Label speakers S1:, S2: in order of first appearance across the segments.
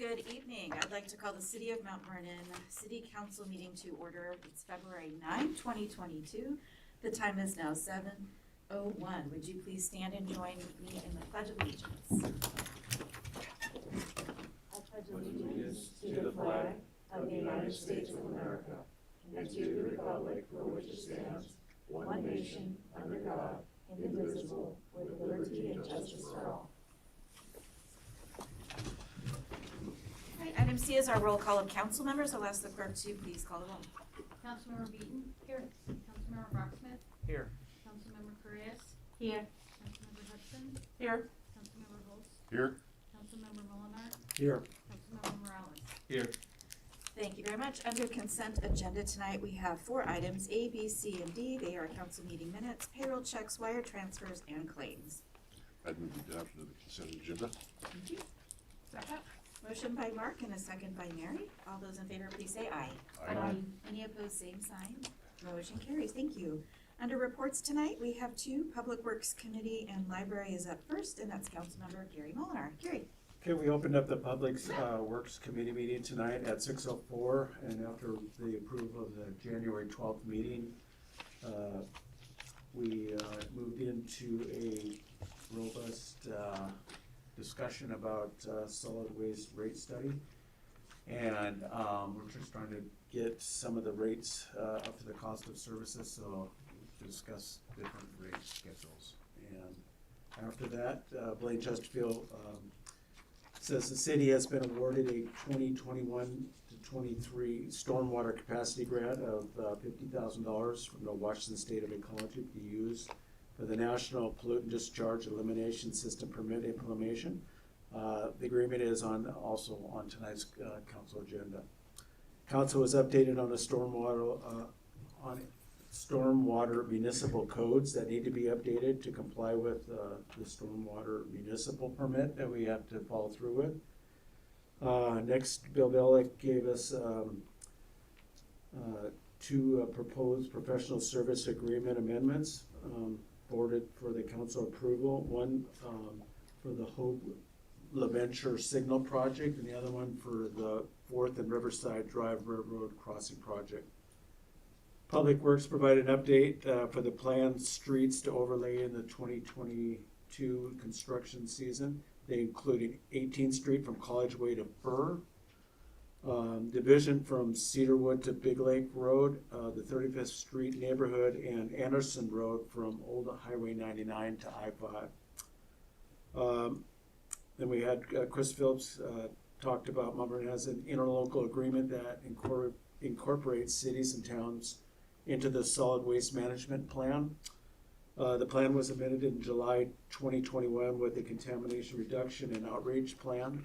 S1: Good evening. I'd like to call the City of Mount Vernon City Council meeting to order. It's February 9, 2022. The time is now 7:01. Would you please stand and join me in the Pledge of Allegiance?
S2: I pledge allegiance to the flag of the United States of America and to the republic for which it stands, one nation, under God, indivisible, with liberty and justice for all.
S1: Item C is our roll call of council members. I'll ask the clerk to please call the roll.
S3: Councilmember Beaton. Here. Councilmember Brocksmith.
S4: Here.
S3: Councilmember Correas.
S1: Here.
S3: Councilmember Hudson.
S1: Here.
S3: Councilmember Holst.
S4: Here.
S3: Councilmember Molinar.
S4: Here.
S3: Councilmember Morales.
S4: Here.
S1: Thank you very much. Under consent agenda tonight, we have 4 items, A, B, C, and D. They are council meeting minutes, payroll checks, wire transfers, and claims.
S5: I'd move adoption of the consent agenda.
S1: Thank you. Second. Motion by Mark and a second by Mary. All those in favor, please say aye.
S5: Aye.
S1: Any opposed, same sign. Motion carries. Thank you. Under reports tonight, we have 2. Public Works Committee and Library is up first, and that's Councilmember Gary Molinar. Gary.
S4: Okay, we opened up the Public Works Committee meeting tonight at 6:04, and after the approval of the January 12th meeting, we moved into a robust discussion about solid waste rate study. And we're just trying to get some of the rates up to the cost of services, so we discuss different rate schedules. And after that, Blaine Chesterfield says the city has been awarded a 2021 to 23 stormwater capacity grant of $50,000 from the Washington State of Ecology to be used for the National Pollutant Discharge Elimination System permit implementation. The agreement is also on tonight's council agenda. Council was updated on the stormwater municipal codes that need to be updated to comply with the stormwater municipal permit that we have to follow through with. Next, Bill Bellick gave us 2 proposed professional service agreement amendments forwarded for the council approval. One for the Hope LaVenture Signal Project, and the other one for the 4th and Riverside Drive Railroad Crossing Project. Public Works provided an update for the planned streets to overlay in the 2022 construction season. They included 18th Street from College Way to Burr, division from Cedarwood to Big Lake Road, the 35th Street neighborhood, and Anderson Road from Old Highway 99 to I-5. Then we had Chris Phillips talked about Mount Vernon has an interlocal agreement that incorporates cities and towns into the solid waste management plan. The plan was amended in July 2021 with the contamination reduction and outreach plan.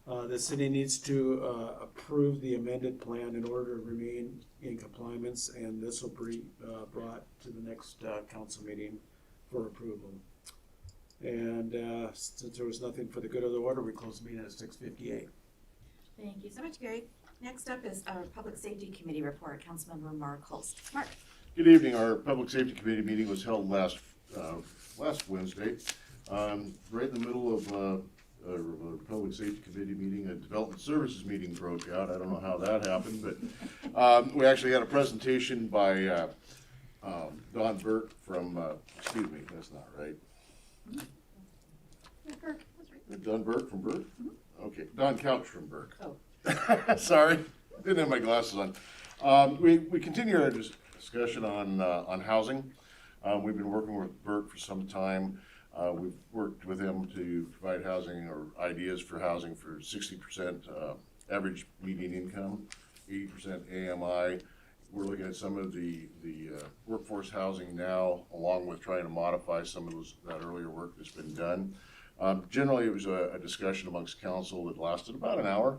S4: The city needs to approve the amended plan in order to remain in compliance, and this will be brought to the next council meeting for approval. And since there was nothing for the good of the order, we closed the meeting at 6:58.
S1: Thank you so much, Gary. Next up is our Public Safety Committee report. Councilmember Mark Holst. Mark.
S5: Good evening. Our Public Safety Committee meeting was held last Wednesday. Right in the middle of a Public Safety Committee meeting, a Development Services meeting broke out. I don't know how that happened, but we actually had a presentation by Don Burke from, excuse me, that's not right.
S1: Burke, that's right.
S5: Don Burke from Burke? Okay, Don Couch from Burke.
S1: Oh.
S5: Sorry, didn't have my glasses on. We continue our discussion on housing. We've been working with Burke for some time. We've worked with him to provide housing or ideas for housing for 60% average median income, 80% AMI. We're looking at some of the workforce housing now, along with trying to modify some of that earlier work that's been done. Generally, it was a discussion amongst council that lasted about an hour.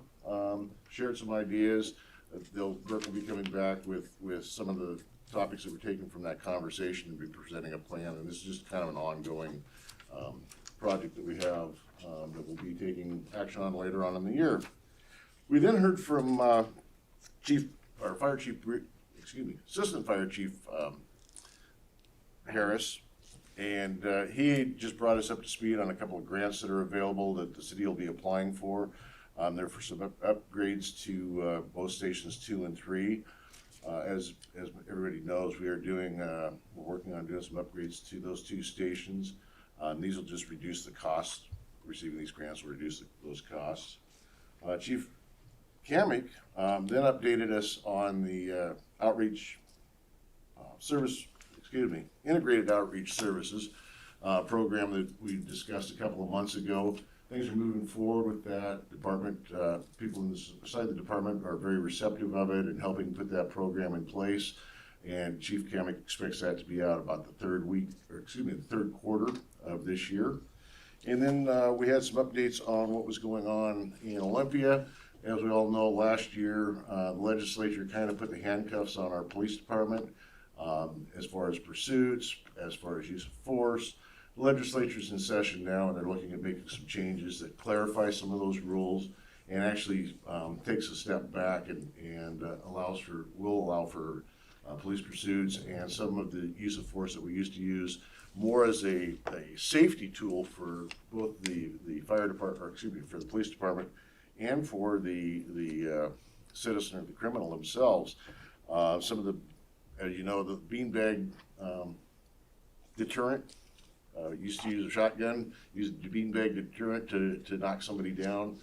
S5: Shared some ideas. Burke will be coming back with some of the topics that were taken from that conversation and be presenting a plan. And this is just kind of an ongoing project that we have that we'll be taking action on later on in the year. We then heard from Assistant Fire Chief Harris, and he just brought us up to speed on a couple of grants that are available that the city will be applying for. They're for some upgrades to both stations 2 and 3. As everybody knows, we're working on doing some upgrades to those 2 stations. These will just reduce the cost. Receiving these grants will reduce those costs. Chief Kamick then updated us on the integrated outreach services program that we discussed a couple of months ago. Things are moving forward with that department. People inside the department are very receptive of it and helping put that program in place. And Chief Kamick expects that to be out about the third quarter of this year. And then we had some updates on what was going on in Olympia. As we all know, last year, the legislature kind of put the handcuffs on our police department as far as pursuits, as far as use of force. The legislature's in session now, and they're looking at making some changes that clarify some of those rules and actually takes a step back and will allow for police pursuits and some of the use of force that we used to use more as a safety tool for both the fire department, for the police department, and for the citizen or the criminal themselves. Some of the, as you know, the beanbag deterrent. Used to use a shotgun, use the beanbag deterrent to knock somebody down,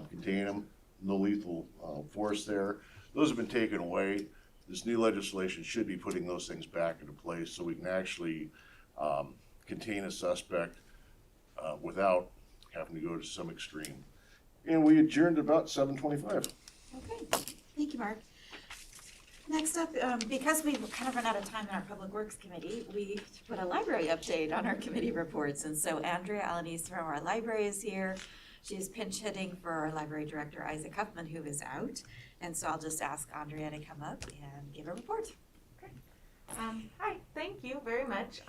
S5: contain them, no lethal force there. Those have been taken away. This new legislation should be putting those things back into place so we can actually contain a suspect without having to go to some extreme. And we adjourned about 7:25.
S1: Okay, thank you, Mark. Next up, because we've kind of run out of time in our Public Works Committee, we put a library update on our committee reports. And so Andrea Alanis from our library is here. She's pinch hitting for our library director, Isaac Huffman, who is out. And so I'll just ask Andrea to come up and give a report.
S6: Hi, thank you very much.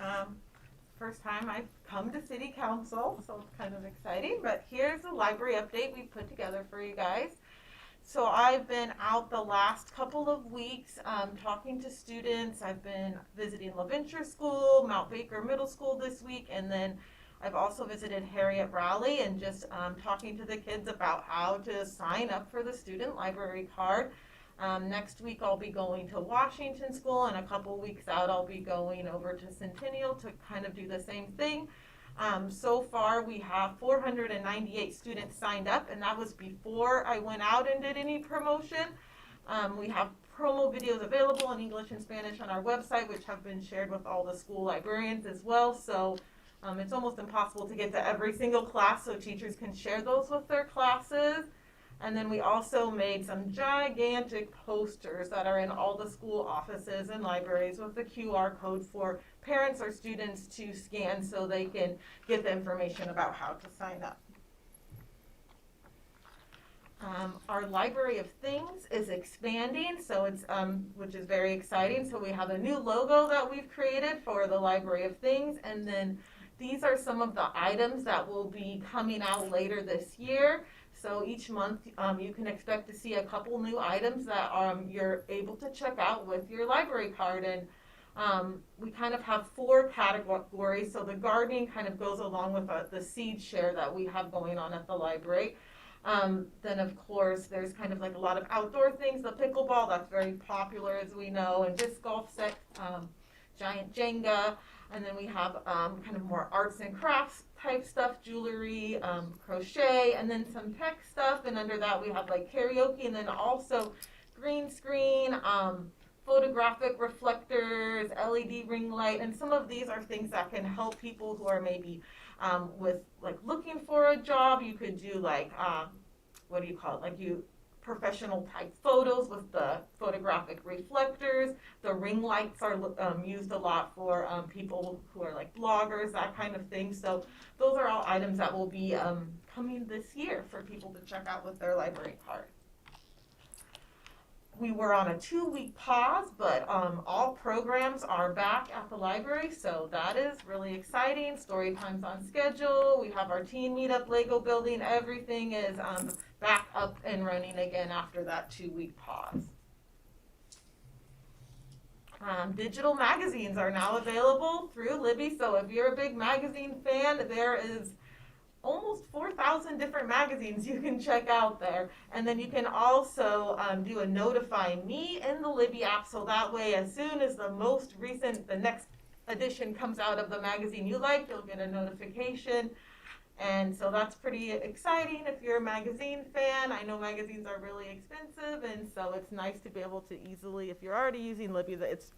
S6: First time I've come to City Council, so it's kind of exciting. But here's a library update we put together for you guys. So I've been out the last couple of weeks talking to students. I've been visiting LaVenture School, Mount Baker Middle School this week, and then I've also visited Harriet Raleigh and just talking to the kids about how to sign up for the student library card. Next week I'll be going to Washington School, and a couple weeks out I'll be going over to Centennial to kind of do the same thing. So far we have 498 students signed up, and that was before I went out and did any promotion. We have promo videos available in English and Spanish on our website, which have been shared with all the school librarians as well. So it's almost impossible to get to every single class, so teachers can share those with their classes. And then we also made some gigantic posters that are in all the school offices and libraries with the QR code for parents or students to scan so they can get the information about how to sign up. Our Library of Things is expanding, so it's which is very exciting. So we have a new logo that we've created for the Library of Things, and then these are some of the items that will be coming out later this year. So each month you can expect to see a couple new items that you're able to check out with your library card. And we kind of have 4 categories. So the gardening kind of goes along with the seed share that we have going on at the library. Then of course there's kind of like a lot of outdoor things. The pickleball, that's very popular as we know, and disc golf set, giant Jenga. And then we have kind of more arts and crafts type stuff, jewelry, crochet, and then some tech stuff. And under that we have like karaoke, and then also green screen, photographic reflectors, LED ring light. And some of these are things that can help people who are maybe with like looking for a job. You could do like, what do you call it? Like professional type photos with the photographic reflectors. The ring lights are used a lot for people who are like bloggers, that kind of thing. So those are all items that will be coming this year for people to check out with their library card. We were on a 2-week pause, but all programs are back at the library, so that is really exciting. Story time's on schedule. We have our teen meetup, Lego building. Everything is back up and running again after that 2-week pause. Digital magazines are now available through Libby, so if you're a big magazine fan, there is almost 4,000 different magazines you can check out there. And then you can also do a notify me in the Libby app, so that way as soon as the next edition comes out of the magazine you like, you'll get a notification. And so that's pretty exciting if you're a magazine fan. I know magazines are really expensive, and so it's nice to be able to easily, if you're already using Libby, it's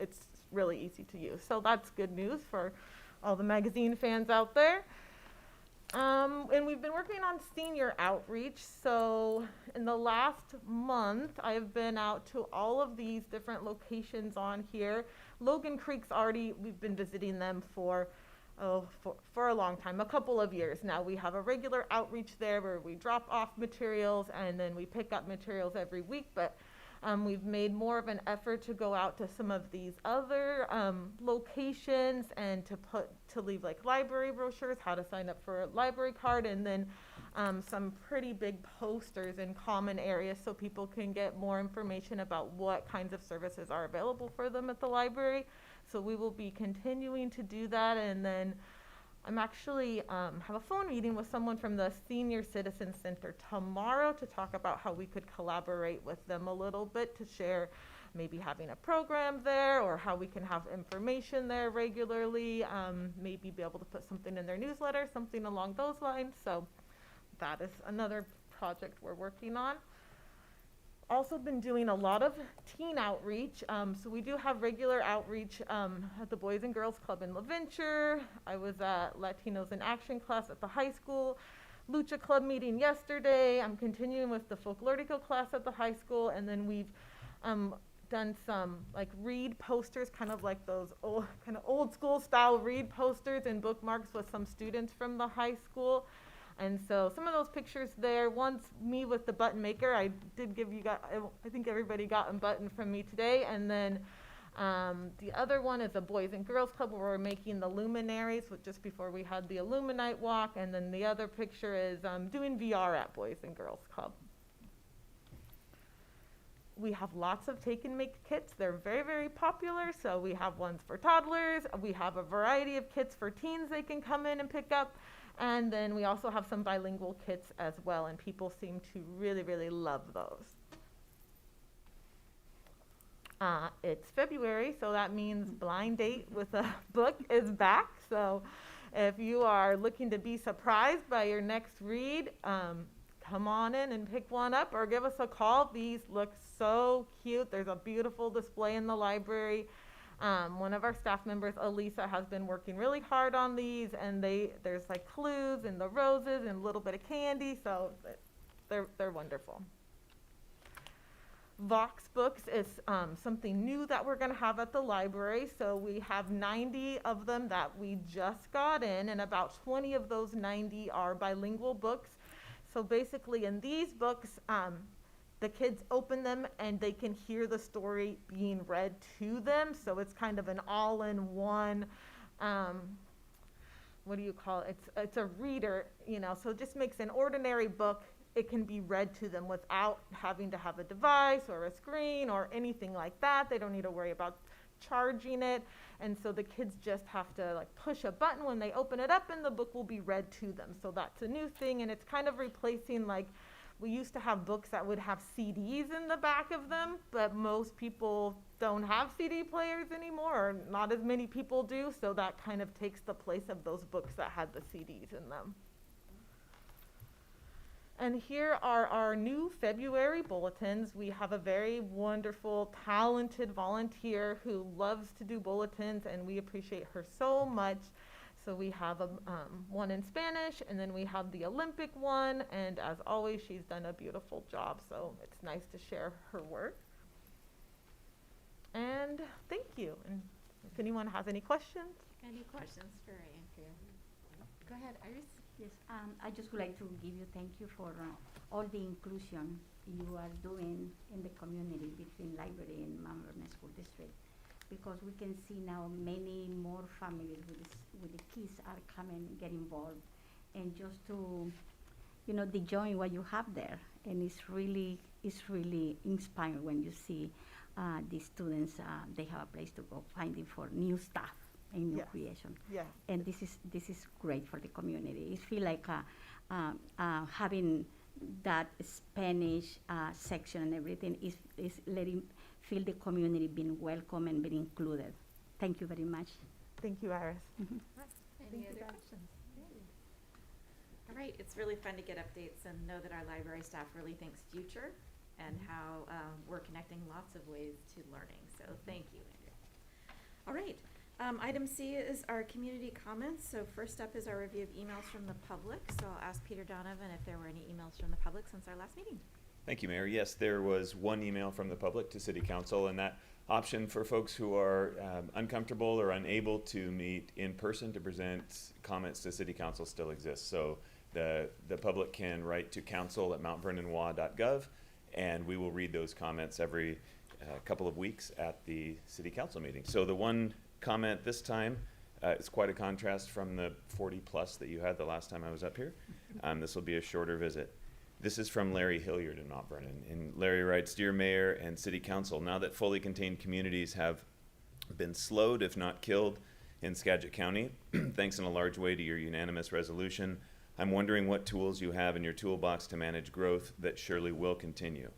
S6: really easy to use. So that's good news for all the magazine fans out there. And we've been working on senior outreach. So in the last month, I've been out to all of these different locations on here. Logan Creek's we've been visiting them for a long time, a couple of years now. We have a regular outreach there where we drop off materials and then we pick up materials every week, but we've made more of an effort to go out to some of these other locations and to leave like library brochures, how to sign up for a library card, and then some pretty big posters in common areas so people can get more information about what kinds of services are available for them at the library. So we will be continuing to do that, and then I'm actually have a phone meeting with someone from the Senior Citizen Center tomorrow to talk about how we could collaborate with them a little bit to share maybe having a program there or how we can have information there regularly, maybe be able to put something in their newsletter, something along those lines. So that is another project we're working on. Also been doing a lot of teen outreach. So we do have regular outreach at the Boys and Girls Club in LaVenture. I was at Latinos in Action class at the high school, Lucha Club meeting yesterday. I'm continuing with the Folklorico class at the high school, and then we've done some like read posters, kind of like those old school style read posters and bookmarks with some students from the high school. And so some of those pictures there, one's me with the button maker. I did give you guys, I think everybody got a button from me today. And then the other one is a Boys and Girls Club where we're making the luminaries just before we had the Illuminite Walk. And then the other picture is doing VR at Boys and Girls Club. We have lots of take and make kits. They're very, very popular. So we have ones for toddlers. We have a variety of kits for teens they can come in and pick up. And then we also have some bilingual kits as well, and people seem to really, really love those. It's February, so that means Blind Date with a Book is back. So if you are looking to be surprised by your next read, come on in and pick one up or give us a call. These look so cute. There's a beautiful display in the library. One of our staff members, Elisa, has been working really hard on these, and there's like clues and the roses and a little bit of candy, so they're wonderful. Vox Books is something new that we're going to have at the library. So we have 90 of them that we just got in, and about 20 of those 90 are bilingual books. So basically in these books, the kids open them and they can hear the story being read to them. So it's kind of an all-in-one, what do you call it? It's a reader, so it just makes an ordinary book. It can be read to them without having to have a device or a screen or anything like that. They don't need to worry about charging it. And so the kids just have to push a button when they open it up and the book will be read to them. So that's a new thing, and it's kind of replacing we used to have books that would have CDs in the back of them, but most people don't have CD players anymore, or not as many people do, so that kind of takes the place of those books that had the CDs in them. And here are our new February bulletins. We have a very wonderful, talented volunteer who loves to do bulletins, and we appreciate her so much. So we have one in Spanish, and then we have the Olympic one, and as always, she's done a beautiful job, so it's nice to share her work. And thank you. And if anyone has any questions?
S2: Any questions for Andrea? Go ahead, Iris.
S7: Yes, I just would like to give you thank you for all the inclusion you are doing in the community between library and Mount Vernon School District, because we can see now many more families with the kids are coming, get involved, and just to, the joy what you have there, and it's really inspiring when you see the students, they have a place to go finding for new stuff and new
S6: Yes.
S7: creation.
S6: Yeah.
S7: And this is great for the community. It feels like having that Spanish section and everything is letting feel the community being welcome and being included. Thank you very much.
S6: Thank you, Iris.
S1: Any other questions? All right, it's really fun to get updates and know that our library staff really thinks future and how we're connecting lots of ways to learning. So thank you, Andrea. All right, item C is our community comments. So first up is our review of emails from the public. So I'll ask Peter Donovan if there were any emails from the public since our last meeting.
S8: Thank you, Mayor. Yes, there was one email from the public to City Council, and that option for folks who are uncomfortable or unable to meet in person to present comments to City Council still exists. So the public can write to council@mountvernon.gov, and we will read those comments every couple of weeks at the City Council meeting. So the one comment this time is quite a contrast from the 40 plus that you had the last time I was up here. This will be a shorter visit. This is from Larry Hilliard in Mount Vernon. And Larry writes, "Dear Mayor and City Council, now that fully contained communities have been slowed, if not killed, in Skagit County, thanks in a large way to your unanimous resolution, I'm wondering what tools you have in your toolbox to manage growth that surely will continue.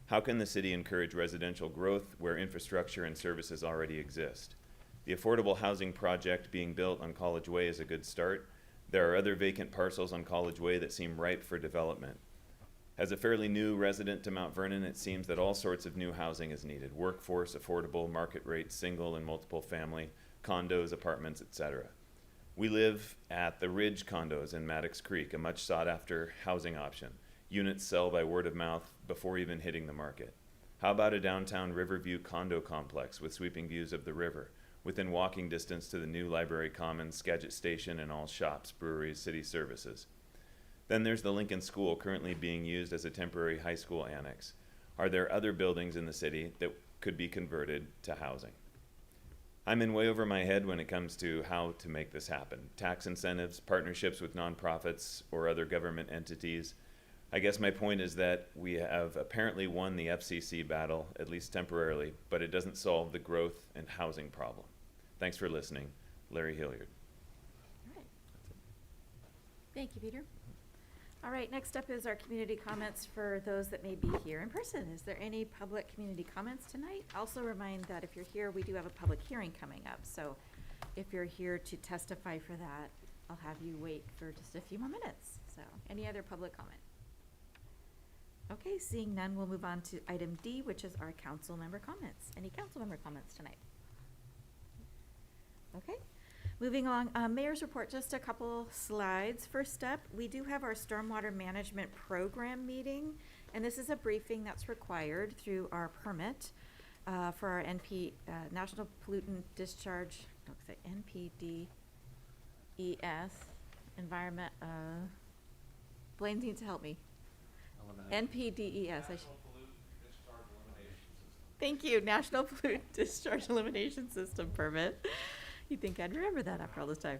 S8: How can the city encourage residential growth where infrastructure and services already exist? The affordable housing project being built on College Way is a good start. There are other vacant parcels on College Way that seem ripe for development. As a fairly new resident to Mount Vernon, it seems that all sorts of new housing is needed: workforce, affordable, market rate, single and multiple family, condos, apartments, etc. We live at the Ridge condos in Maddox Creek, a much sought after housing option. Units sell by word of mouth before even hitting the market. How about a downtown Riverview condo complex with sweeping views of the river, within walking distance to the new Library Commons, Skagit Station, and all shops, breweries, city services? Then there's the Lincoln School, currently being used as a temporary high school annex. Are there other buildings in the city that could be converted to housing? I'm in way over my head when it comes to how to make this happen. Tax incentives, partnerships with nonprofits or other government entities. I guess my point is that we have apparently won the FCC battle, at least temporarily, but it doesn't solve the growth and housing problem. Thanks for listening. Larry Hilliard."
S1: All right. Thank you, Peter. All right, next up is our community comments for those that may be here in person. Is there any public community comments tonight? Also remind that if you're here, we do have a public hearing coming up. So if you're here to testify for that, I'll have you wait for just a few more minutes. So any other public comment? Okay, seeing none, we'll move on to item D, which is our council member comments. Any council member comments tonight? Okay. Moving along, Mayor's report, just a couple slides. First up, we do have our Stormwater Management Program meeting, and this is a briefing that's required through our permit for our National Pollutant Discharge, NPDES, Environment, Blaine needs to help me. NPDES. Thank you, National Pollutant Discharge Elimination System permit. You'd think I'd remember that after all this time.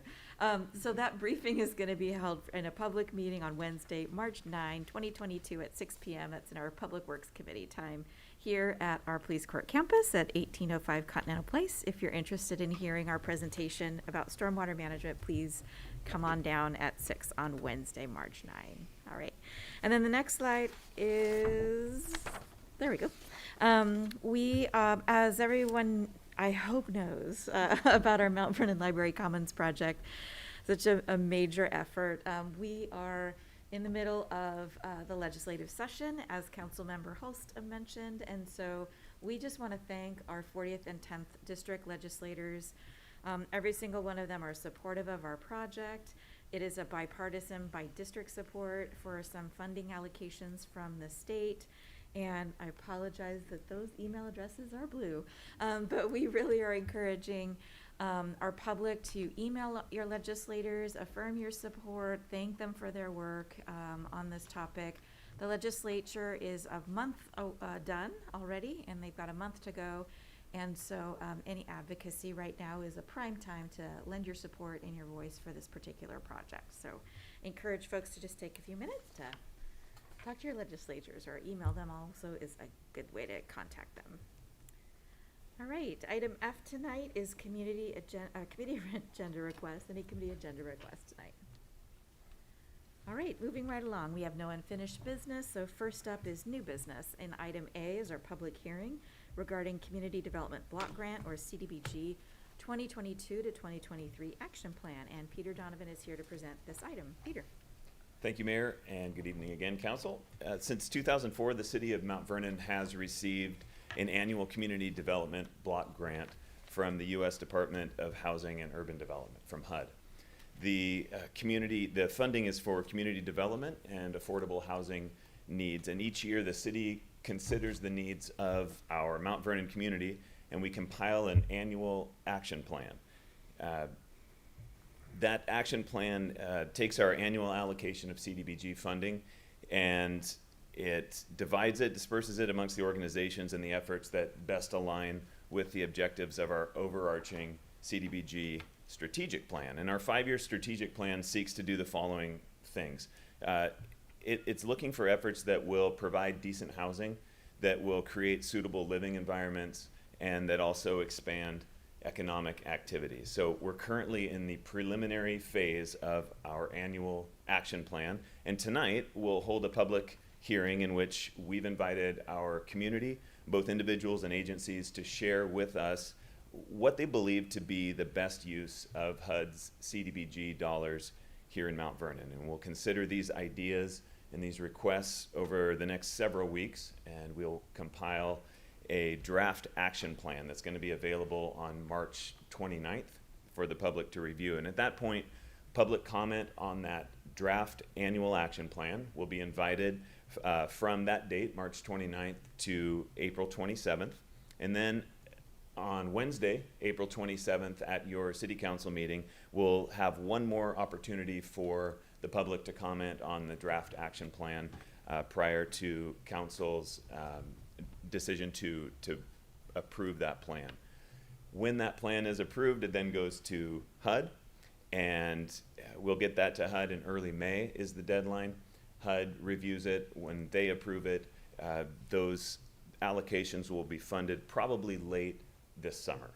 S1: So that briefing is going to be held in a public meeting on Wednesday, March 9, 2022 at 6 p.m. That's in our Public Works Committee time here at our Police Court campus at 1805 Continental Place. If you're interested in hearing our presentation about stormwater management, please come on down at 6 on Wednesday, March 9. All right. And then the next slide is, there we go. As everyone I hope knows about our Mount Vernon Library Commons project, such a major effort. We are in the middle of the legislative session, as Councilmember Hulst mentioned, and so we just want to thank our 40th and 10th district legislators. Every single one of them are supportive of our project. It is a bipartisan, by district support for some funding allocations from the state. And I apologize that those email addresses are blue, but we really are encouraging our public to email your legislators, affirm your support, thank them for their work on this topic. The legislature is a month done already, and they've got a month to go. And so any advocacy right now is a prime time to lend your support and your voice for this particular project. So encourage folks to just take a few minutes to talk to your legislators or email them also is a good way to contact them. All right, item F tonight is committee agenda request. Any committee agenda request tonight? All right, moving right along, we have no unfinished business, so first up is new business. And item A is our public hearing regarding Community Development Block Grant, or CDBG, 2022 to 2023 Action Plan. And Peter Donovan is here to present this item. Peter.
S8: Thank you, Mayor, and good evening again, Council. Since 2004, the City of Mount Vernon has received an annual Community Development Block Grant from the U.S. Department of Housing and Urban Development, from HUD. The funding is for community development and affordable housing needs, and each year the city considers the needs of our Mount Vernon community, and we compile an annual action plan. That action plan takes our annual allocation of CDBG funding, and it divides it, disperses it amongst the organizations and the efforts that best align with the objectives of our overarching CDBG strategic plan. And our 5-year strategic plan seeks to do the following things. It's looking for efforts that will provide decent housing, that will create suitable living environments, and that also expand economic activities. So we're currently in the preliminary phase of our annual action plan, and tonight we'll hold a public hearing in which we've invited our community, both individuals and agencies, to share with us what they believe to be the best use of HUD's CDBG dollars here in Mount Vernon. And we'll consider these ideas and these requests over the next several weeks, and we'll compile a draft action plan that's going to be available on March 29th for the public to review. And at that point, public comment on that draft annual action plan will be invited from that date, March 29th, to April 27th. And then on Wednesday, April 27th, at your city council meeting, we'll have one more opportunity for the public to comment on the draft action plan prior to council's decision to approve that plan. When that plan is approved, it then goes to HUD, and we'll get that to HUD in early May is the deadline. HUD reviews it. When they approve it, those allocations will be funded probably late this summer.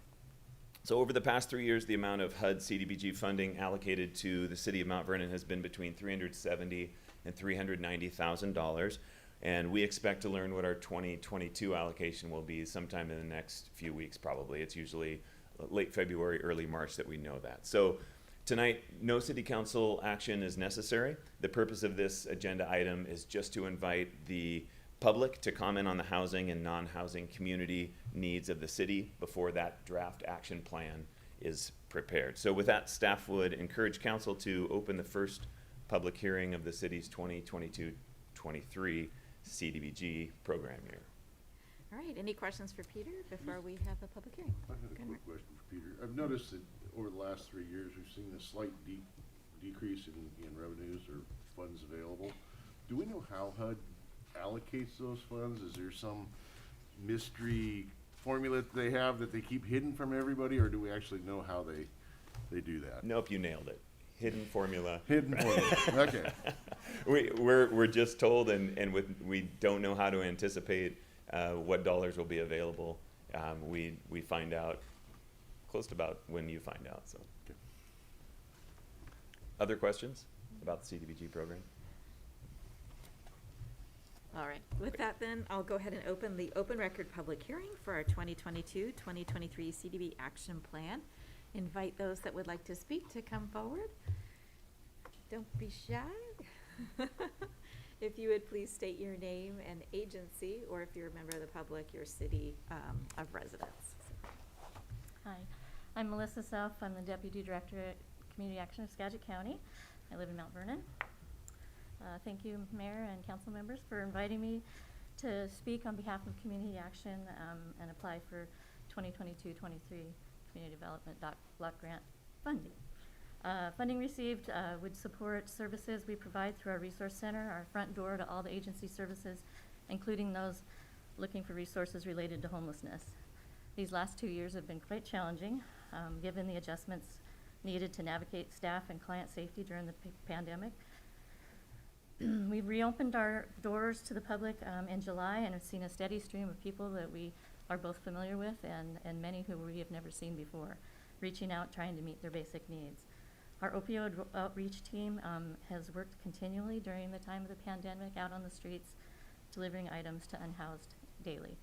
S8: So over the past 3 years, the amount of HUD CDBG funding allocated to the city of Mount Vernon has been between $370,000 and $390,000. And we expect to learn what our 2022 allocation will be sometime in the next few weeks, probably. It's usually late February, early March that we know that. So tonight, no city council action is necessary. The purpose of this agenda item is just to invite the public to comment on the housing and non-housing community needs of the city before that draft action plan is prepared. So with that, staff would encourage council to open the first public hearing of the city's 2022-23 CDBG program year.
S1: All right, any questions for Peter before we have the public hearing?
S5: I have a quick question for Peter. I've noticed that over the last 3 years, we've seen a slight decrease in revenues or funds available. Do we know how HUD allocates those funds? Is there some mystery formula that they have that they keep hidden from everybody, or do we actually know how they do that?
S8: Nope, you nailed it. Hidden formula.
S5: Hidden formula, okay.
S8: We're just told, and we don't know how to anticipate what dollars will be available. We find out close to about when you find out. So,
S5: okay.
S8: Other questions about the CDBG program?
S1: All right, with that then, I'll go ahead and open the open record public hearing for our 2022-2023 CDB action plan. Invite those that would like to speak to come forward. Don't be shy. If you would please state your name and agency, or if you're a member of the public, your city of residence.
S9: Hi, I'm Melissa Self. I'm the Deputy Director at Community Action of Skagit County. I live in Mount Vernon. Thank you, Mayor and council members, for inviting me to speak on behalf of Community Action and apply for 2022-23 Community Development Block Grant funding. Funding received would support services we provide through our resource center, our front door to all the agency services, including those looking for resources related to homelessness. These last 2 years have been quite challenging, given the adjustments needed to navigate staff and client safety during the pandemic. We've reopened our doors to the public in July and have seen a steady stream of people that we are both familiar with and many who we have never seen before, reaching out, trying to meet their basic needs. Our opioid outreach team has worked continually during the time of the pandemic out on the streets, delivering items to unhoused daily.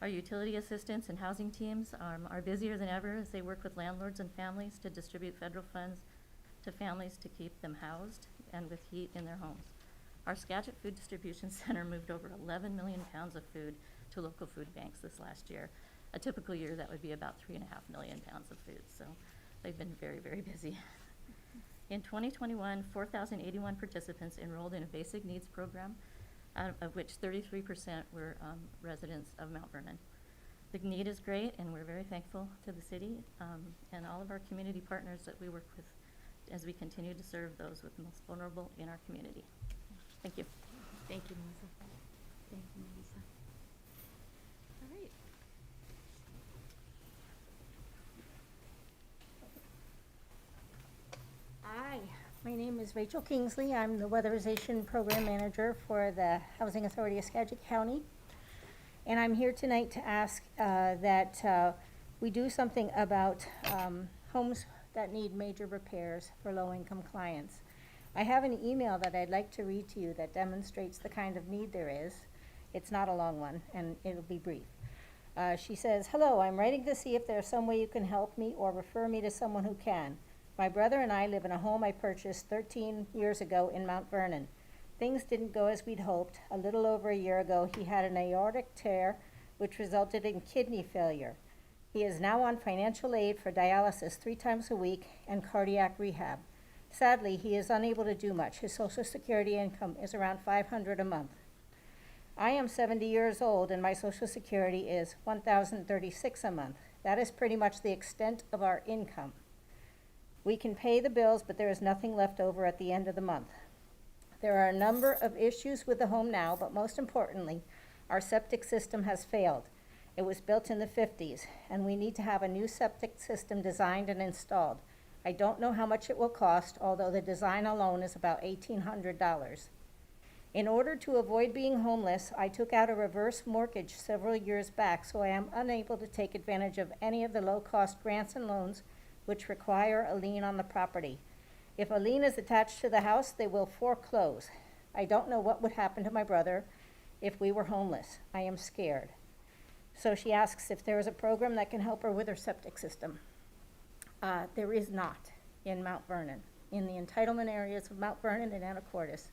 S9: Our utility assistance and housing teams are busier than ever as they work with landlords and families to distribute federal funds to families to keep them housed and with heat in their homes. Our Skagit Food Distribution Center moved over 11 million pounds of food to local food banks this last year. A typical year, that would be about 3.5 million pounds of food, so they've been very, very busy. In 2021, 4,081 participants enrolled in a basic needs program, of which 33% were residents of Mount Vernon. The need is great, and we're very thankful to the city and all of our community partners that we work with as we continue to serve those with the most vulnerable in our community. Thank you.
S7: Thank you, Melissa. Thank you, Melissa.
S9: All right.
S2: Hi, my name is Rachel Kingsley. I'm the Weatherization Program Manager for the Housing Authority of Skagit County. And I'm here tonight to ask that we do something about homes that need major repairs for low-income clients. I have an email that I'd like to read to you that demonstrates the kind of need there is. It's not a long one, and it'll be brief. She says, "Hello, I'm writing to see if there's some way you can help me or refer me to someone who can. My brother and I live in a home I purchased 13 years ago in Mount Vernon. Things didn't go as we'd hoped. A little over a year ago, he had an aortic tear, which resulted in kidney failure. He is now on financial aid for dialysis 3 times a week and cardiac rehab. Sadly, he is unable to do much. His Social Security income is around $500 a month. I am 70 years old, and my Social Security is $1,036 a month. That is pretty much the extent of our income. We can pay the bills, but there is nothing left over at the end of the month. There are a number of issues with the home now, but most importantly, our septic system has failed. It was built in the 50s, and we need to have a new septic system designed and installed. I don't know how much it will cost, although the design alone is about $1,800. In order to avoid being homeless, I took out a reverse mortgage several years back, so I am unable to take advantage of any of the low-cost grants and loans which require a lien on the property. If a lien is attached to the house, they will foreclose. I don't know what would happen to my brother if we were homeless. I am scared." So she asks if there is a program that can help her with her septic system. There is not in Mount Vernon. In the entitlement areas of Mount Vernon and Anacortes,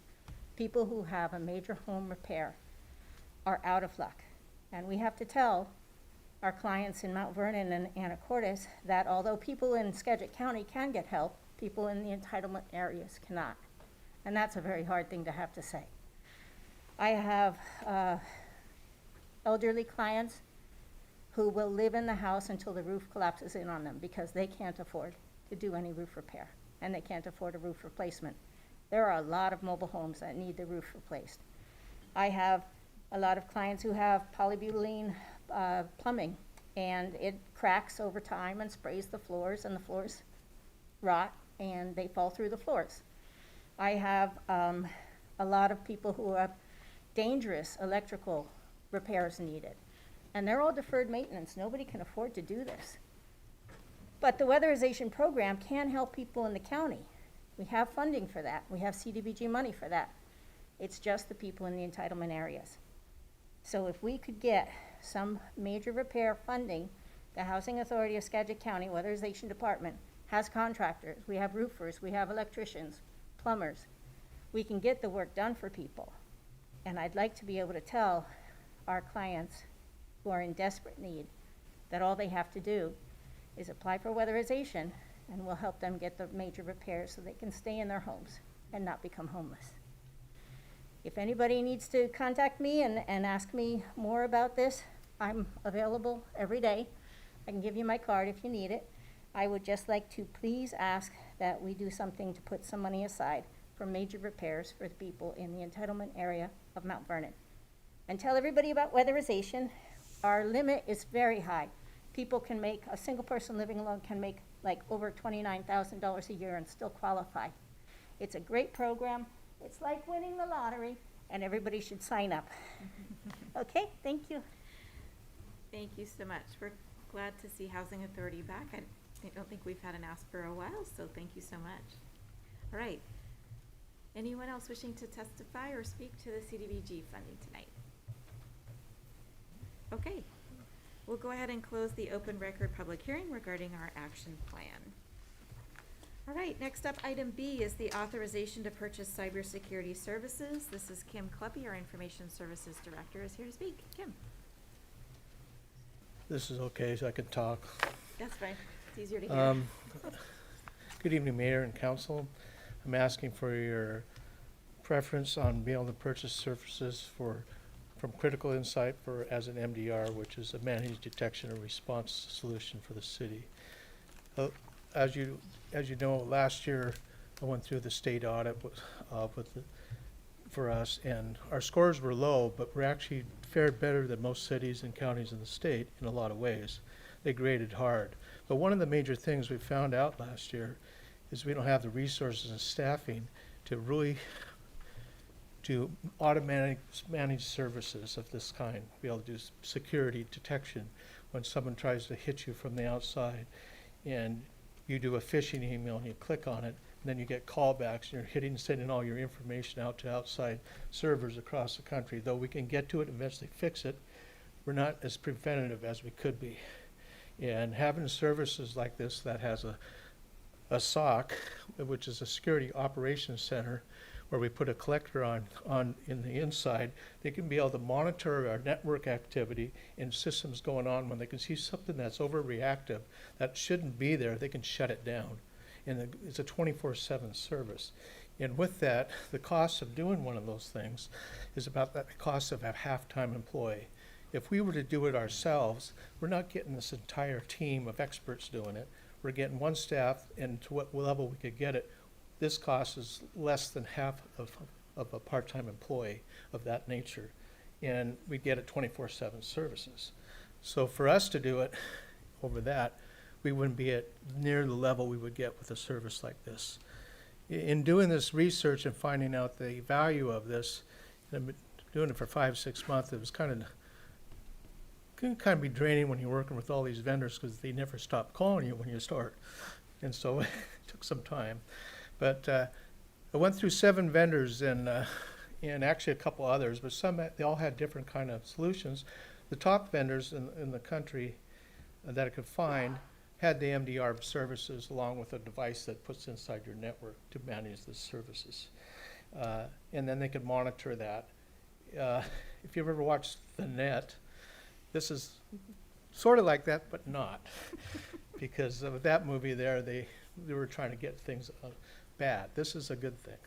S2: people who have a major home repair are out of luck. And we have to tell our clients in Mount Vernon and Anacortes that although people in Skagit County can get help, people in the entitlement areas cannot. And that's a very hard thing to have to say. I have elderly clients who will live in the house until the roof collapses in on them because they can't afford to do any roof repair, and they can't afford a roof replacement. There are a lot of mobile homes that need the roof replaced. I have a lot of clients who have polybutylene plumbing, and it cracks over time and sprays the floors, and the floors rot, and they fall through the floors. I have a lot of people who have dangerous electrical repairs needed, and they're all deferred maintenance. Nobody can afford to do this. But the weatherization program can help people in the county. We have funding for that. We have CDBG money for that. It's just the people in the entitlement areas. So if we could get some major repair funding, the Housing Authority of Skagit County Weatherization Department has contractors. We have roofers. We have electricians, plumbers. We can get the work done for people. And I'd like to be able to tell our clients who are in desperate need that all they have to do is apply for weatherization, and we'll help them get the major repairs so they can stay in their homes and not become homeless. If anybody needs to contact me and ask me more about this, I'm available every day. I can give you my card if you need it. I would just like to please ask that we do something to put some money aside for major repairs for the people in the entitlement area of Mount Vernon. And tell everybody about weatherization. Our limit is very high. People can make, a single person living alone can make like over $29,000 a year and still qualify. It's a great program. It's like winning the lottery, and everybody should sign up. Okay, thank you.
S1: Thank you so much. We're glad to see Housing Authority back.
S2: I don't think we've had an ask for a while, so thank you so much. All right. Anyone else wishing to testify or speak to the CDBG funding tonight? Okay. We'll go ahead and close the open record public hearing regarding our action plan. All right, next up, item B is the authorization to purchase cybersecurity services. This is Kim Kleppe, our Information Services Director, is here to speak. Kim.
S10: This is okay, so I can talk.
S2: That's fine. It's easier to hear.
S10: Good evening, Mayor and Council. I'm asking for your preference on being able to purchase services from Critical Insight as an MDR, which is a managed detection and response solution for the city. As you know, last year I went through the state audit for us, and our scores were low, but we're actually fared better than most cities and counties in the state in a lot of ways. They graded hard. But one of the major things we found out last year is we don't have the resources and staffing to automatic manage services of this kind, be able to do security detection when someone tries to hit you from the outside, and you do a phishing email and you click on it, and then you get callbacks, and you're sending all your information out to outside servers across the country. Though we can get to it and eventually fix it, we're not as preventative as we could be. And having services like this that has a SOC, which is a Security Operations Center, where we put a collector on in the inside, they can be able to monitor our network activity and systems going on. When they can see something that's overreactive that shouldn't be there, they can shut it down. And it's a 24/7 service. And with that, the cost of doing one of those things is about the cost of a half-time employee. If we were to do it ourselves, we're not getting this entire team of experts doing it. We're getting one staff, and to what level we could get it, this cost is less than half of a part-time employee of that nature. And we get it 24/7 services. So for us to do it over that, we wouldn't be at near the level we would get with a service like this. In doing this research and finding out the value of this, and I've been doing it for 5-6 months, it was can kind of be draining when you're working with all these vendors, because they never stop calling you when you start. And so it took some time. But I went through 7 vendors and actually a couple others, but they all had different kind of solutions. The top vendors in the country that I could find had the MDR services along with a device that puts inside your network to manage the services. And then they could monitor that. If you've ever watched The Net, this is sort of like that, but not. Because of that movie there, they were trying to get things bad. This is a good thing.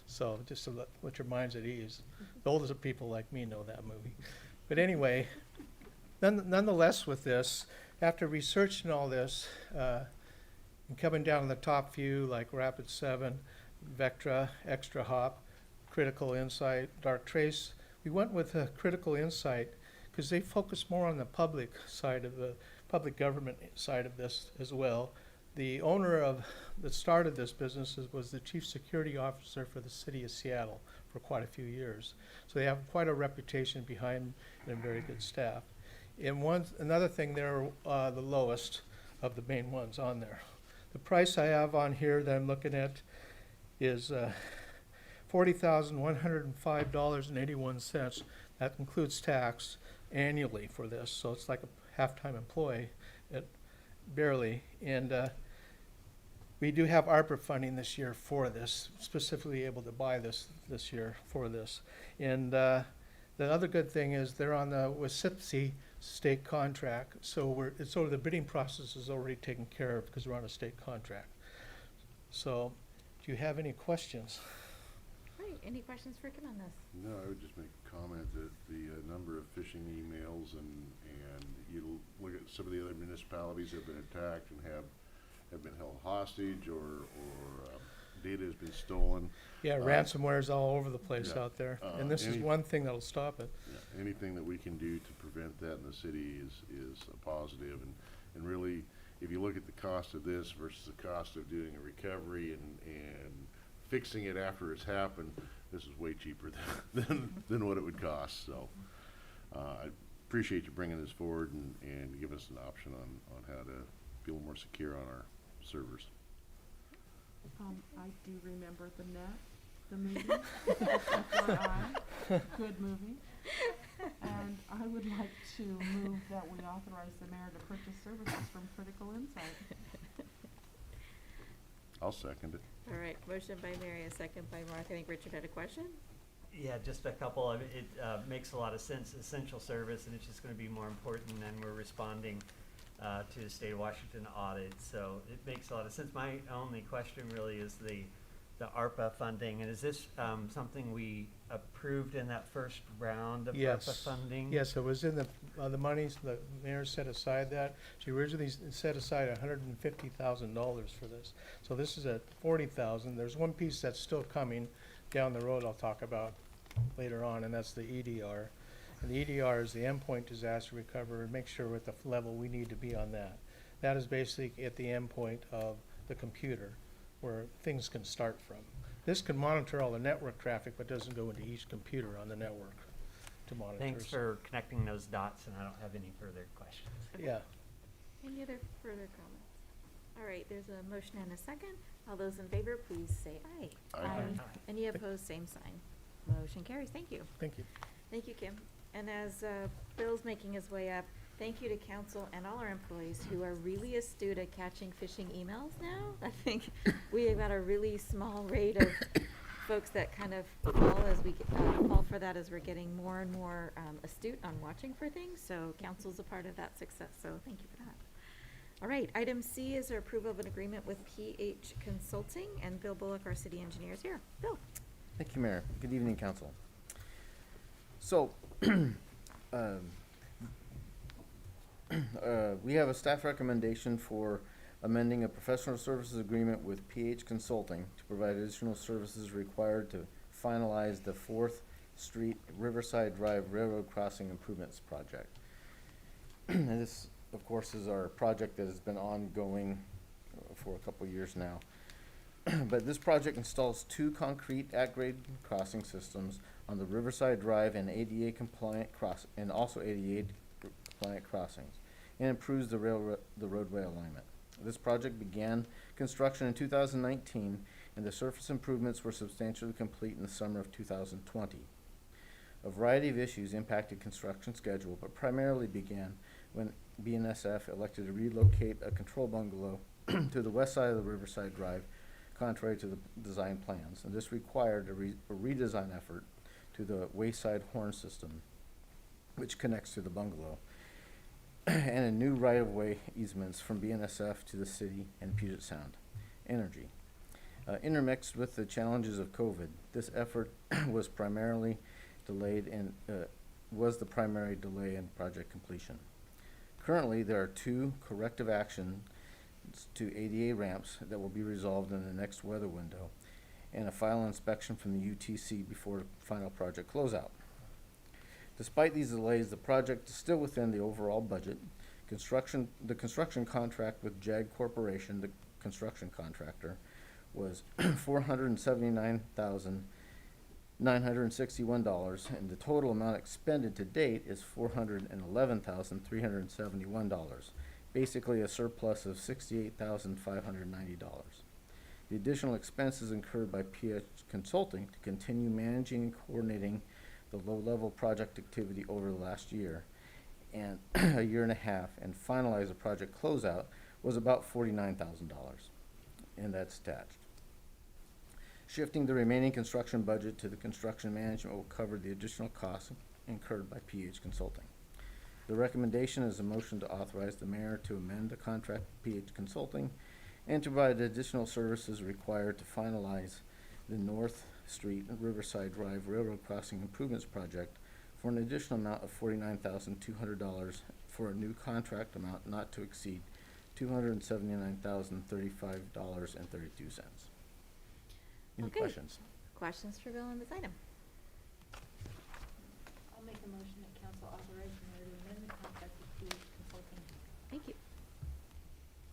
S10: So just to let your minds at ease. The oldest people like me know that movie. But anyway, nonetheless with this, after researching all this, and coming down to the top few like Rapid7, Vectra, Extra Hop, Critical Insight, Dark Trace, we went with Critical Insight because they focus more on the public side of the public government side of this as well. The owner that started this business was the chief security officer for the city of Seattle for quite a few years. So they have quite a reputation behind and a very good staff. And another thing, they're the lowest of the main ones on there. The price I have on here that I'm looking at is $40,105.81. That includes tax annually for this, so it's like a half-time employee, barely. And we do have ARPA funding this year for this, specifically able to buy this year for this. And the other good thing is they're on the WSIPSI state contract, so the bidding process is already taken care of because we're on a state contract. So, do you have any questions?
S2: Great. Any questions for Kim on this?
S5: No, I would just make a comment that the number of phishing emails and you look at some of the other municipalities that have been attacked and have been held hostage or data has been stolen.
S10: Yeah, ransomware is all over the place
S5: yeah,
S10: out there, and this is one thing that'll stop it.
S5: Yeah, anything that we can do to prevent that in the city is a positive. And really, if you look at the cost of this versus the cost of doing a recovery and fixing it after it's happened, this is way cheaper than what it would cost. So I appreciate you bringing this forward and giving us an option on how to be a little more secure on our servers.
S2: I do remember the Net, the movie, FYI, good movie. And I would like to move that we authorize the mayor to purchase services from Critical Insight.
S5: I'll second it.
S11: All right, motion by Mary, a second by Mark. I think Richard had a question.
S12: Yeah, just a couple. I mean, it makes a lot of sense, essential service, and it's just going to be more important, and we're responding to the state of Washington audit, so it makes a lot of sense. My only question really is the ARPA funding, and is this something we approved in that first round of
S10: Yes.
S12: ARPA funding?
S10: Yes, it was in the monies, the mayor set aside that. She originally set aside $150,000 for this. So this is at $40,000. There's one piece that's still coming down the road I'll talk about later on, and that's the EDR. And the EDR is the endpoint disaster recovery, and make sure we're at the level we need to be on that. That is basically at the endpoint of the computer, where things can start from. This can monitor all the network traffic, but doesn't go into each computer on the network to monitor.
S12: Thanks for connecting those dots, and I don't have any further questions.
S10: Yeah.
S11: Any other further comments? All right, there's a motion and a second. All those in favor, please say aye.
S5: Aye.
S11: Any opposed, same sign. Motion carries. Thank you.
S10: Thank you.
S11: Thank you, Kim. And as Bill's making his way up, thank you to council and all our employees who are really astute at catching phishing emails now. I think we have got a really small rate of folks that kind of fall for that as we're getting more and more astute on watching for things. So council's a part of that success, so thank you for that. All right, item C is our approval of an agreement with PH Consulting, and Bill Bullock, our city engineer, is here. Bill.
S13: Thank you, Mayor. Good evening, Council. So, we have a staff recommendation for amending a professional services agreement with PH Consulting to provide additional services required to finalize the 4th Street Riverside Drive Railroad Crossing Improvements Project. And this, of course, is our project that has been ongoing for a couple years now. But this project installs 2 concrete at-grade crossing systems on the Riverside Drive and ADA compliant ADA compliant crossings, and improves the roadway alignment. This project began construction in 2019, and the surface improvements were substantially complete in the summer of 2020. A variety of issues impacted construction schedule, but primarily began when BNSF elected to relocate a control bungalow to the west side of the Riverside Drive, contrary to the design plans, and this required a redesign effort to the wayside horn system, which connects to the bungalow, and a new right-of-way easements from BNSF to the city and Puget Sound Energy. Intermixed with the challenges of COVID, this effort was primarily delayed and was the primary delay in project completion. Currently, there are 2 corrective actions to ADA ramps that will be resolved in the next weather window, and a final inspection from the UTC before the final project closeout. Despite these delays, the project is still within the overall budget. The construction contract with JAG Corporation, the construction contractor, was $479,961, and the total amount expended to date is $411,371. Basically a surplus of $68,590. The additional expenses incurred by PH Consulting to continue managing and coordinating the low-level project activity over the last year and a year and a half, and finalize the project closeout, was about $49,000, and that's attached. Shifting the remaining construction budget to the construction management will cover the additional costs incurred by PH Consulting. The recommendation is a motion to authorize the mayor to amend the contract with PH Consulting and to provide additional services required to finalize the North Street and Riverside Drive Railroad Crossing Improvements Project for an additional amount of $49,200 for a new contract amount not to exceed $279,035.32. Any
S11: Okay.
S13: questions?
S11: Questions for Bill on this item?
S7: I'll make a motion that council authorize the mayor to amend the contract with PH Consulting.
S11: Thank you.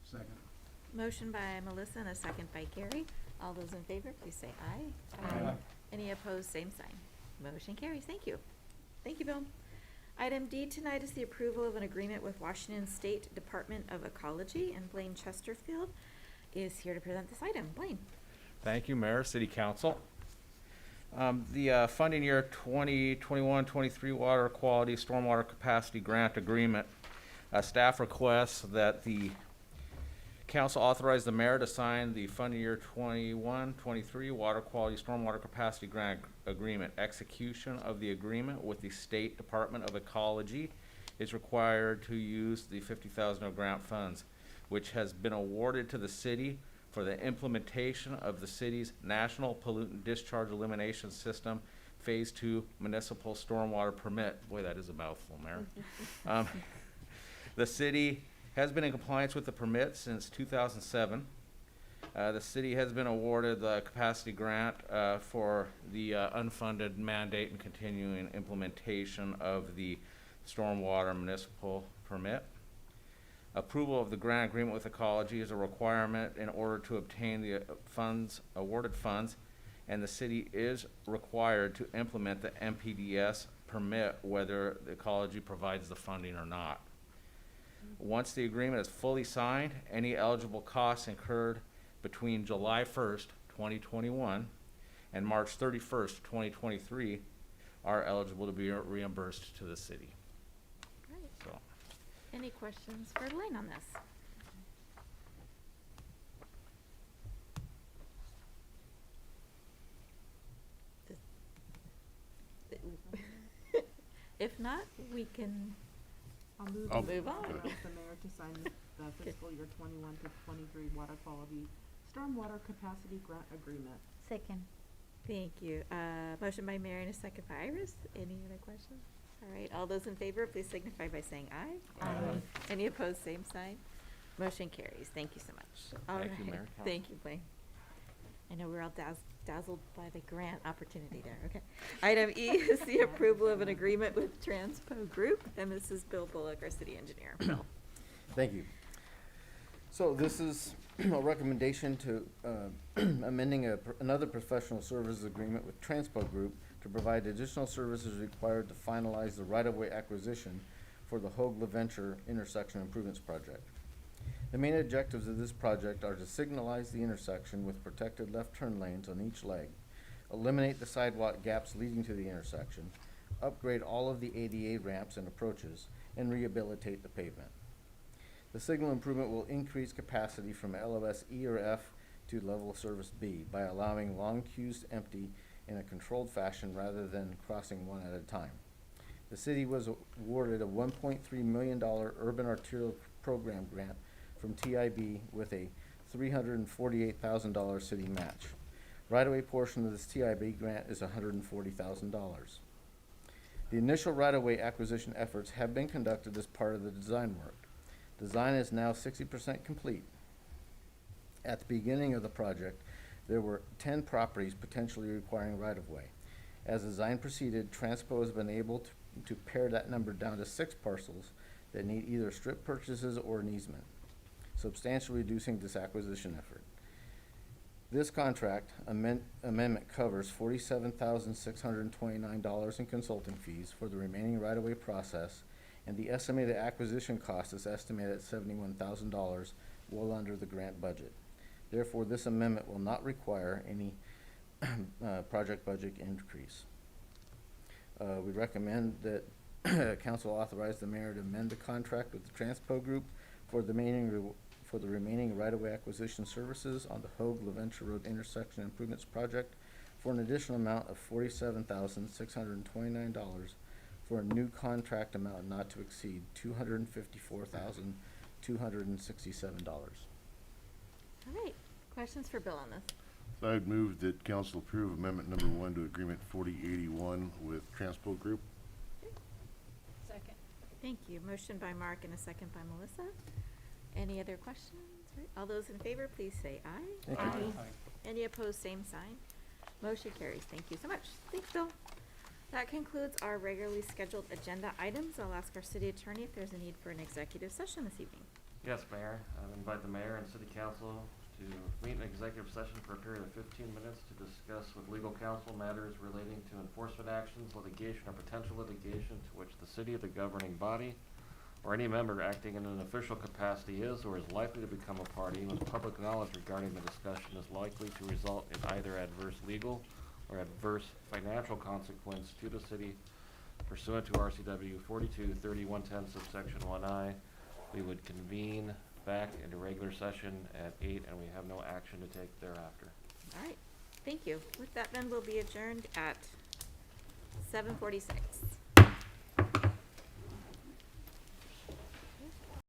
S4: Second.
S11: Motion by Melissa and a second by Gary. All those in favor, please say aye.
S4: Aye.
S11: Any opposed, same sign. Motion carries. Thank you. Thank you, Bill. Item D tonight is the approval of an agreement with Washington State Department of Ecology, and Blaine Chesterfield is here to present this item. Blaine.
S14: Thank you, Mayor, City Council. The funding year 2021-23 Water Quality Stormwater Capacity Grant Agreement. Staff requests that the council authorize the mayor to sign the funding year 21-23 Water Quality Stormwater Capacity Grant Agreement. Execution of the agreement with the State Department of Ecology is required to use the $50,000 of grant funds, which has been awarded to the city for the implementation of the city's National Pollutant Discharge Elimination System Phase 2 Municipal Stormwater Permit. Boy, that is a mouthful, Mayor. The city has been in compliance with the permit since 2007. The city has been awarded the capacity grant for the unfunded mandate and continuing implementation of the stormwater municipal permit. Approval of the grant agreement with Ecology is a requirement in order to obtain the awarded funds, and the city is required to implement the MPDS permit whether the Ecology provides the funding or not. Once the agreement is fully signed, any eligible costs incurred between July 1st, 2021 and March 31st, 2023 are eligible to be reimbursed to the city.
S11: Great.
S14: So,
S11: Any questions for Blaine on this? If not, we can
S2: I'll move
S5: Oh,
S11: move on.
S5: good.
S2: authorize the mayor to sign the fiscal year 21 to 23 water quality stormwater capacity grant agreement.
S7: Second.
S11: Thank you. Motion by Mary and a second by Iris. Any other questions? All right, all those in favor, please signify by saying aye.
S7: Aye.
S11: Any opposed, same sign. Motion carries. Thank you so much. All
S14: Thank you,
S11: right.
S14: Mayor, Council.
S11: Thank you, Blaine. I know we're all dazzled by the grant opportunity there. Okay. Item E is the approval of an agreement with Transpo Group, and this is Bill Bullock, our city engineer. Bill.
S13: Thank you. So this is a recommendation to amending another professional services agreement with Transpo Group to provide additional services required to finalize the right-of-way acquisition for the Hoag-LaVenture intersection improvements project. The main objectives of this project are to signalize the intersection with protected left turn lanes on each leg, eliminate the sidewalk gaps leading to the intersection, upgrade all of the ADA ramps and approaches, and rehabilitate the pavement. The signal improvement will increase capacity from LOS E or F to level service B by allowing long queues to empty in a controlled fashion rather than crossing one at a time. The city was awarded a $1.3 million urban arterial program grant from TIB with a $348,000 city match. Right-of-way portion of this TIB grant is $140,000. The initial right-of-way acquisition efforts have been conducted as part of the design work. Design is now 60% complete. At the beginning of the project, there were 10 properties potentially requiring right-of-way. As design proceeded, Transpo has been able to pare that number down to 6 parcels that need either strip purchases or an easement, substantially reducing this acquisition effort. This contract amendment covers $47,629 in consulting fees for the remaining right-of-way process, and the estimated acquisition cost is estimated at $71,000, well under the grant budget. Therefore, this amendment will not require any project budget increase. We recommend that council authorize the mayor to amend the contract with the Transpo Group for the remaining right-of-way acquisition services on the Hoag-LaVenture Road intersection improvements project for an additional amount of $47,629 for a new contract amount not to exceed $254,267.
S11: All right, questions for Bill on this?
S5: So I'd move that council approve amendment number 1 to agreement 4081 with Transpo Group.
S3: Second.
S11: Thank you. Motion by Mark and a second by Melissa. Any other questions? Right. All those in favor, please say aye.
S13: Thank you.
S11: Any opposed, same sign. Motion carries. Thank you so much. Thanks, Bill. That concludes our regularly scheduled agenda items. I'll ask our city attorney if there's a need for an executive session this evening.
S15: Yes, Mayor. I invite the mayor and city council to meet in executive session for a period of 15 minutes to discuss with legal counsel matters relating to enforcement actions, litigation, or potential litigation to which the city of the governing body or any member acting in an official capacity is or is likely to become a party when public knowledge regarding the discussion is likely to result in either adverse legal or adverse financial consequence to the city pursuant to RCW 42-3110 subsection 1I. We would convene back into regular session at 8, and we have no action to take thereafter.
S11: All right, thank you. With that, then, we'll be adjourned at 7:46.